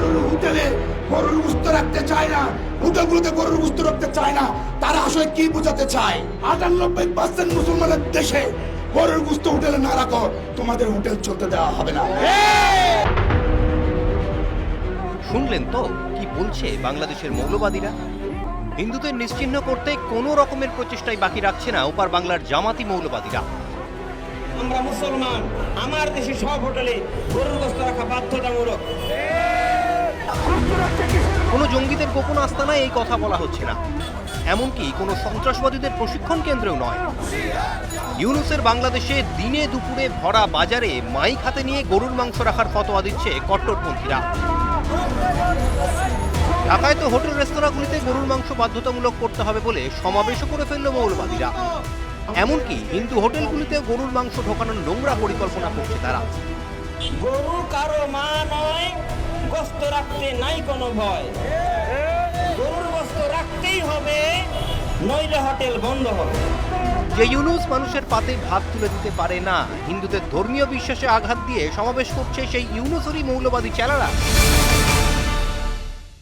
গরুর হোটেলে গরুর গোশত রাখতে চায় না, হোটেলগুলোতে গরুর গোশত রাখতে চায় না। তারা আসলে কি বোঝাতে চায়? 98% মুসলমানের দেশে গরুর গোশত হোটেলে না রাখো, তোমাদের হোটেল চলতে দেওয়া হবে না। শুনলেন তো কি বলছে বাংলাদেশের মৌলবাদীরা? হিন্দুদের নিশ্চিহ্ন করতে কোনো রকমের প্রচেষ্টাই বাকি রাখছে না ওপার বাংলার জামাতি মৌলবাদীরা। আমরা মুসলমান, আমার দেশে সব হোটেলে গরুর গোশত রাখা বাধ্যতামূলক। কোনো জঙ্গিদের গোপন আস্তানায় এই কথা বলা হচ্ছে না, এমনকি কোনো সন্ত্রাসবাদীদের প্রশিক্ষণ কেন্দ্রেও নয়। ইউনূসের বাংলাদেশে দিনে দুপুরে ভরা বাজারে মাইক হাতে নিয়ে গরুর মাংস রাখার ফতোয়া দিচ্ছে কট্টরপন্থীরা। ঢাকায় তো হোটেল রেস্তোরাঁগুলিতে গরুর মাংস বাধ্যতামূলক করতে হবে বলে সমাবেশও করে ফেলল মৌলবাদীরা। এমনকি হিন্দু হোটেলগুলিতে গরুর মাংস ঢোকানোর নোংরা পরিকল্পনা করছে তারা। গরু কারো মা নয়, গোশত রাখতে নাই কোনো ভয়। গরুর গোশত রাখতেই হবে, নইলে হোটেল বন্ধ হবে। যে ইউনূস মানুষের পাতে ভাত তুলে দিতে পারে না, হিন্দুদের ধর্মীয় বিশ্বাসে আঘাত দিয়ে সমাবেশ করছে সেই ইউনূসেরই মৌলবাদী চেলারা।